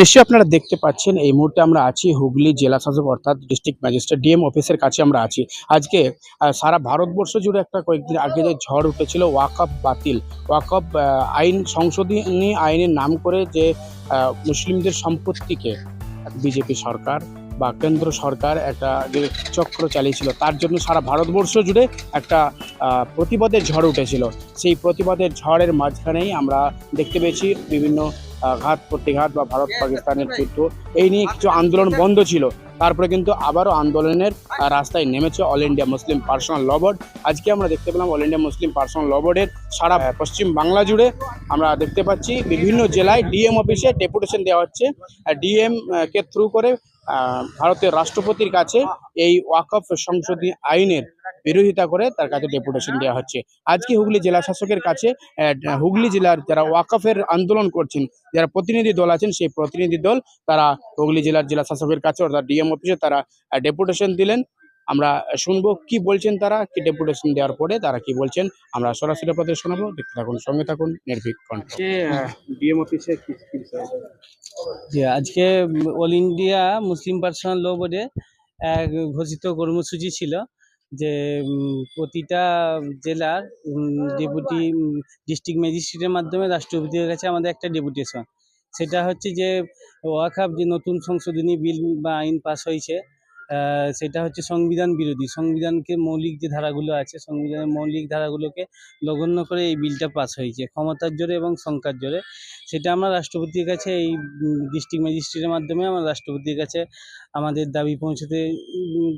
নিশ্চয়ই আপনারা দেখতে পাচ্ছেন এই মুহূর্তে আমরা আছি হুগলি জেলা শাসক অর্থাৎ ডিস্ট্রিক্ট ম্যাজিস্ট্রেট ডিএম অফিসের কাছে আমরা আছি। আজকে সারা ভারতবর্ষ জুড়ে একটা কয়েকদিন আগে যে ঝড় উঠেছিল ওয়াকফ বাতিল, ওয়াকফ আইন সংশোধনী আইনের নাম করে যে মুসলিমদের সম্পত্তিকে বিজেপি সরকার বা কেন্দ্র সরকার একটা যে চক্র চালিয়েছিল তার জন্য সারা ভারতবর্ষ জুড়ে একটা প্রতিবাদের ঝড় উঠেছিল। সেই প্রতিবাদের ঝড়ের মাঝখানেই আমরা দেখতে পেয়েছি বিভিন্ন ঘাত প্রতিঘাত বা ভারত পাকিস্তানের যুদ্ধ এই নিয়ে কিছু আন্দোলন বন্ধ ছিল। তারপরে কিন্তু আবারও আন্দোলনের রাস্তায় নেমেছে অল ইন্ডিয়া মুসলিম পার্সোনাল ল বোর্ড। আজকে আমরা দেখতে পেলাম অল ইন্ডিয়া মুসলিম পার্সোনাল ল বোর্ডের সারা পশ্চিম বাংলা জুড়ে আমরা দেখতে পাচ্ছি বিভিন্ন জেলায় ডিএম অফিসে ডেপুটেশন দেওয়া হচ্ছে। ডিএম কে থ্রু করে ভারতের রাষ্ট্রপতির কাছে এই ওয়াকফ সংশোধনী আইনের বিরোধিতা করে তার কাছে ডেপুটেশন দেওয়া হচ্ছে। আজকে হুগলি জেলা শাসকের কাছে হুগলি জেলার যারা ওয়াকফের আন্দোলন করছেন, যারা প্রতিনিধি দল আছেন, সেই প্রতিনিধি দল তারা হুগলি জেলার জেলা শাসকের কাছে অর্থাৎ ডিএম অফিসে তারা ডেপুটেশন দিলেন। আমরা শুনবো কি বলছেন তারা, কি ডেপুটেশন দেওয়ার পরে তারা কি বলছেন আমরা সরাসরি আপনাদের শোনাবো। দেখতে থাকুন, সঙ্গে থাকুন নির্ভীক কণ্ঠ। ডিএম অফিসে কি বিষয়? জি, আজকে অল ইন্ডিয়া মুসলিম পার্সোনাল ল বোর্ডে এক ঘোষিত কর্মসূচি ছিল যে প্রতিটা জেলার ডেপুটি ডিস্ট্রিক্ট ম্যাজিস্ট্রেটের মাধ্যমে রাষ্ট্রপতির কাছে আমাদের একটা ডেপুটেশন। সেটা হচ্ছে যে ওয়াকফ যে নতুন সংশোধনী বিল বা আইন পাস হয়েছে, সেটা হচ্ছে সংবিধান বিরোধী। সংবিধানকে মৌলিক যে ধারাগুলো আছে, সংবিধানের মৌলিক ধারাগুলোকে লঙ্ঘন করে এই বিলটা পাস হয়েছে ক্ষমতার জোরে এবং সংখ্যার জোরে। সেটা আমরা রাষ্ট্রপতির কাছে এই ডিস্ট্রিক্ট ম্যাজিস্ট্রেটের মাধ্যমে আমরা রাষ্ট্রপতির কাছে আমাদের দাবি পৌঁছতে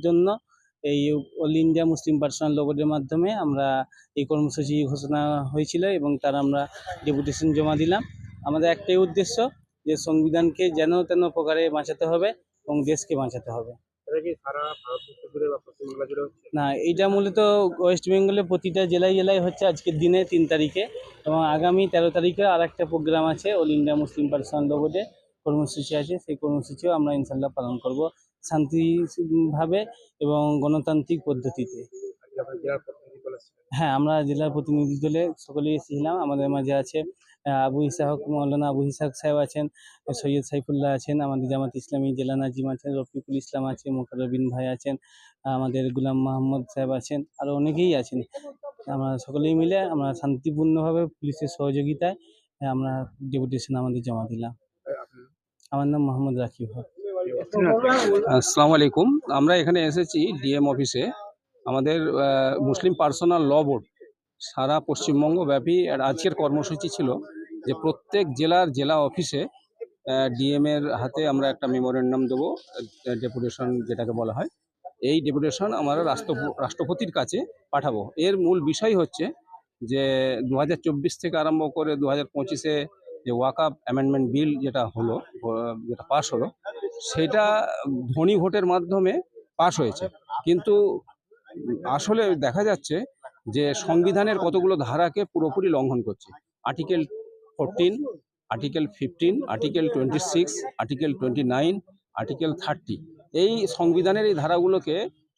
জন্য এই অল ইন্ডিয়া মুসলিম পার্সোনাল ল বোর্ডের মাধ্যমে আমরা এই কর্মসূচি ঘোষণা হয়েছিল এবং তার আমরা ডেপুটেশন জমা দিলাম। আমাদের একটাই উদ্দেশ্য যে সংবিধানকে যেন তেন প্রকারে বাঁচাতে হবে এবং দেশকে বাঁচাতে হবে। না, এইটা মূলত ওয়েস্ট বেঙ্গলের প্রতিটা জেলায় জেলায় হচ্ছে আজকের দিনে 3 তারিখে, এবং আগামী 13 তারিখে আর একটা প্রোগ্রাম আছে অল ইন্ডিয়া মুসলিম পার্সোনাল ল বোর্ডে কর্মসূচি আছে। সেই কর্মসূচিও আমরা ইনশাল্লাহ পালন করব শান্তিভাবে এবং গণতান্ত্রিক পদ্ধতিতে। হ্যাঁ, আমরা জেলার প্রতিনিধি দলে সকলেই এসেছিলাম। আমাদের মাঝে আছে আবু ইসাহক, মৌলানা আবু ইসাহক সাহেব আছেন, সৈয়দ সাইফুল্লাহ আছেন, আমাদের জামাত ইসলামী জেলা নাজিম আছেন, রফিকুল ইসলাম আছে, মোকাররবিন ভাই আছেন, আমাদের গুলাম মাহমুদ সাহেব আছেন, আরও অনেকেই আছেন। আমরা সকলেই মিলে আমরা শান্তিপূর্ণভাবে পুলিশের সহযোগিতায় আমরা ডেপুটেশন আমাদের জমা দিলাম। আমার নাম মোহাম্মদ রাকিব হক। আসসালামু আলাইকুম। আমরা এখানে এসেছি ডিএম অফিসে। আমাদের মুসলিম পার্সোনাল ল বোর্ড সারা পশ্চিমবঙ্গ ব্যাপী আজকের কর্মসূচি ছিল যে প্রত্যেক জেলার জেলা অফিসে ডিএম এর হাতে আমরা একটা মেমোরেন্ডাম দেবো, ডেপুটেশন যেটাকে বলা হয়। এই ডেপুটেশন আমরা রাষ্ট্রপতির কাছে পাঠাবো। এর মূল বিষয় হচ্ছে যে 2024 থেকে আরম্ভ করে 2025-এ যে ওয়াকফ অ্যামেন্ডমেন্ট বিল যেটা হলো, যেটা পাস হলো, সেটা ধ্বনি ভোটের মাধ্যমে পাস হয়েছে। কিন্তু আসলে দেখা যাচ্ছে যে সংবিধানের কতগুলো ধারাকে পুরোপুরি লঙ্ঘন করছে। Article 14, article 15, article 26, article 29, article 30, এই সংবিধানের এই ধারাগুলোকে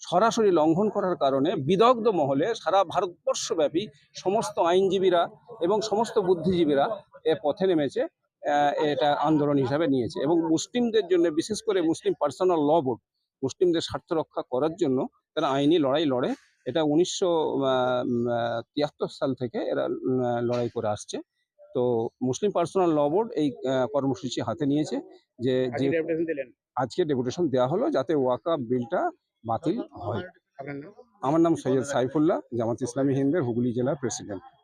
সরাসরি লঙ্ঘন করার কারণে বিদগ্ধ মহলে সারা ভারতবর্ষব্যাপী সমস্ত আইনজীবীরা এবং সমস্ত বুদ্ধিজীবীরা এ পথে নেমেছে, এটা আন্দোলন হিসাবে নিয়েছে। এবং মুসলিমদের জন্য, বিশেষ করে মুসলিম পার্সোনাল ল বোর্ড মুসলিমদের স্বার্থ রক্ষা করার জন্য তারা আইনি লড়াই লড়ে। এটা 1973 সাল থেকে এরা লড়াই করে আসছে। তো মুসলিম পার্সোনাল ল বোর্ড এই কর্মসূচি হাতে নিয়েছে যে আজকে ডেপুটেশন দেওয়া হলো যাতে ওয়াকফ বিলটা বাতিল হয়। আমার নাম সৈয়দ সাইফুল্লাহ, জামাত ইসলামী হিন্দের হুগলি জেলার প্রেসিডেন্ট।